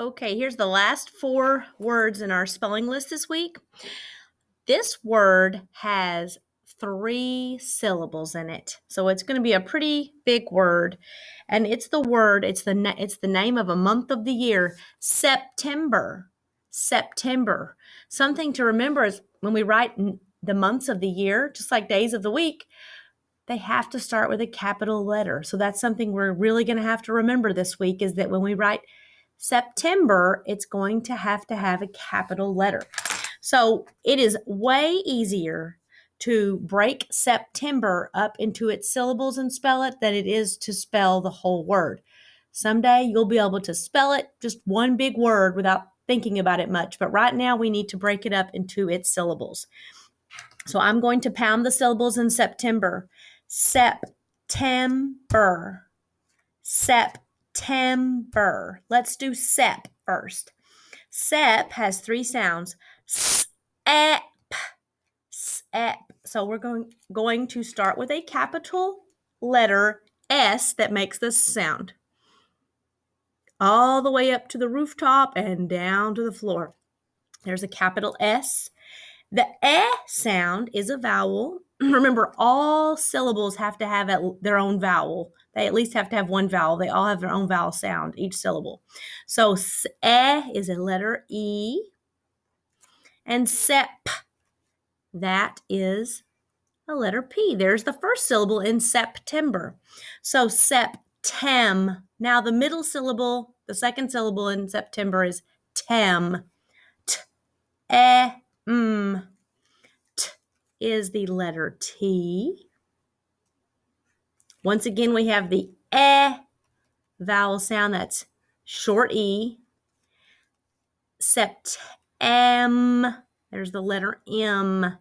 Okay, here's the last 4 words in our spelling list this week. This word has 3 syllables in it. So it's going to be a pretty big word. And it's the name of a month of the year, September. September. Something to remember is when we write the months of the year, just like days of the week, they have to start with a capital letter. So that's something we're really going to have to remember this week, is that when we write September, it's going to have a capital letter. So it is way easier to break September up into its syllables and spell it than it is to spell the whole word. Someday you'll be able to spell it, just one big word, without thinking about it much. But right now we need to break it up into its syllables. So I'm going to pound the syllables in September. September. September. Let's do sep first. Sep has 3 sounds. Sep. Sep. So we're going to start with a capital letter S that makes this sound. All the way up to the rooftop and down to the floor. There's a capital S. The sound is a vowel. Remember, all syllables have to have their own vowel. They at least have to have one vowel. They all have their own vowel sound, each syllable. So is a letter E. And sep, that is a letter P. There's the first syllable in September. So septem. Now the middle syllable, the second syllable in September is tem. M. T is the letter T. Once again, we have the vowel sound, that's short E. Septem. There's the letter M.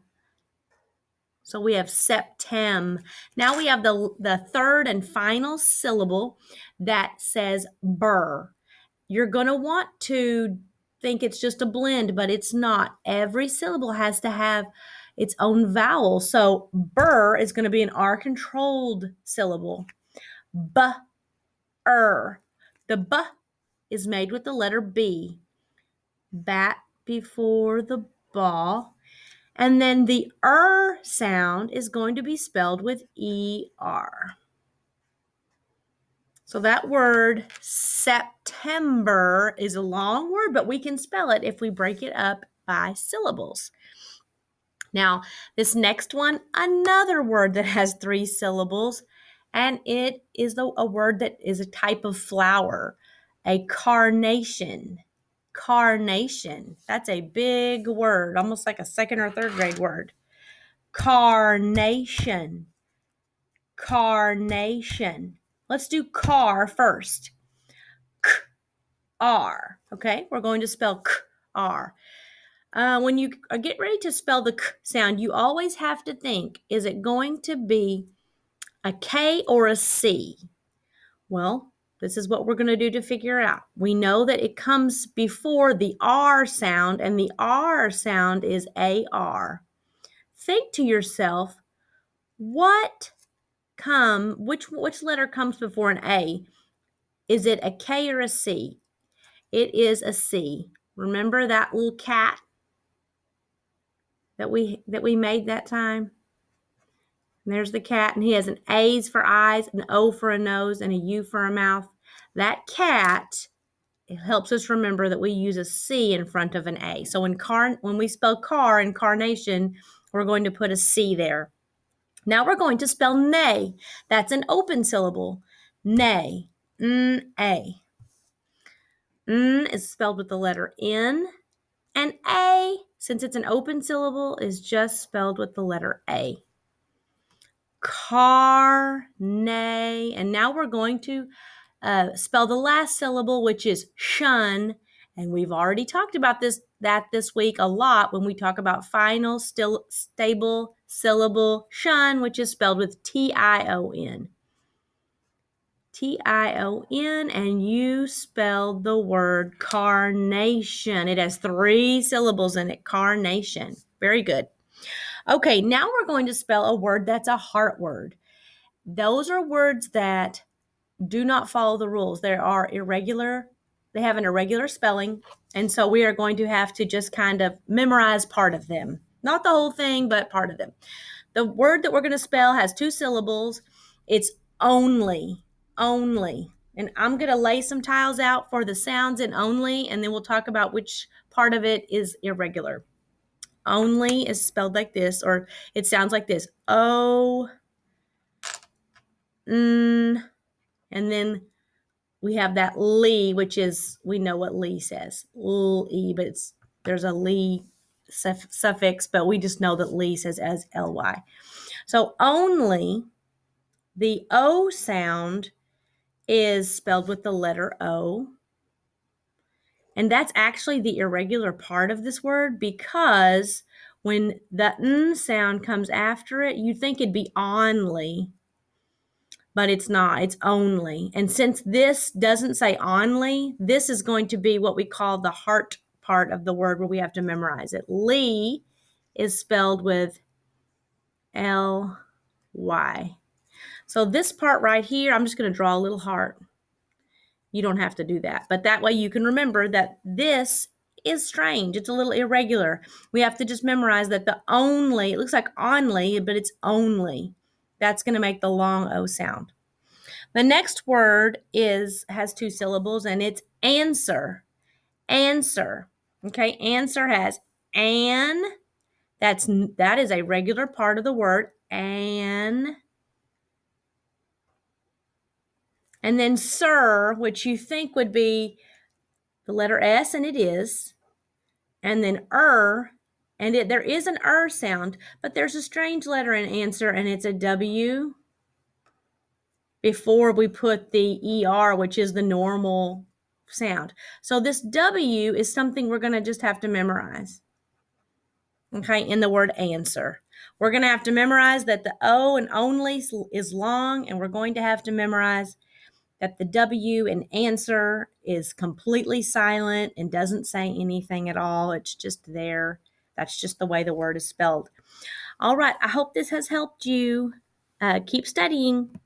So we have septem. Now we have the third and final syllable that says burr. You're going to want to think it's just a blend, but it's not. Every syllable has to have its own vowel. So burr is going to be an R-controlled syllable. B-er. The B is made with the letter B. Bat before the ball. And then the sound is going to be spelled with E-R. So that word, September, is a long word, but we can spell it if we break it up by syllables. Now, this next one, another word that has 3 syllables, and it is a word that is a type of flower, a carnation. Carnation. That's a big word, almost like a 2nd or 3rd grade word. Carnation. Carnation. Let's do car first. K-R. Okay, we're going to spell K-R. When you get ready to spell the K sound, you always have to think, is it going to be a K or a C? Well, this is what we're going to do to figure it out. We know that it comes before the R sound, and the R sound is A-R. Think to yourself, which letter comes before an A? Is it a K or a C? It is a C. Remember that little cat that we made that time? And there's the cat, and he has an A's for eyes, an O for a nose, and a U for a mouth. That cat, it helps us remember that we use a C in front of an A. So when we spell car in carnation, we're going to put a C there. Now we're going to spell nay. That's an open syllable. Nay. N-A. N is spelled with the letter N. And A, since it's an open syllable, is just spelled with the letter A. Car, nay. And now we're going to spell the last syllable, which is shun. And we've already talked about this week a lot when we talk about final, stable syllable shun, which is spelled with T-I-O-N. T-I-O-N, and you spelled the word carnation. It has 3 syllables in it, carnation. Very good. Okay, now we're going to spell a word that's a heart word. Those are words that do not follow the rules. There are irregular they have an irregular spelling, and so we are going to have to just kind of memorize part of them. Not the whole thing, but part of them. The word that we're going to spell has 2 syllables. It's only, only. And I'm going to lay some tiles out for the sounds in only, and then we'll talk about which part of it is irregular. Only is spelled like this, or it sounds like this. O, n, and then we have that lee, which is, we know what lee says. L-E, but there's a lee suffix, but we just know that lee says as L-Y. So only, the O sound is spelled with the letter O. And that's actually the irregular part of this word, because when the N sound comes after it, you'd think it'd be only, but it's not. It's only. And since this doesn't say only, this is going to be what we call the heart part of the word, where we have to memorize it. Lee is spelled with L-Y. So this part right here, I'm just going to draw a little heart. You don't have to do that, but that way you can remember that this is strange. It's a little irregular. We have to just memorize that the only, it looks like only, but it's only. That's going to make the long O sound. The next word has 2 syllables, and it's answer. Answer. Okay, answer has an. That is a regular part of the word, an. And then sir, which you think would be the letter S, and it is. And then and there is an sound, but there's a strange letter in answer, and it's a W before we put the ER, which is the normal sound. So this W is something we're going to just have to memorize. Okay, in the word answer. We're going to have to memorize that the O and only is long, and we're going to have to memorize that the W in answer is completely silent and doesn't say anything at all. It's just there. That's just the way the word is spelled. All right, I hope this has helped you. Keep studying.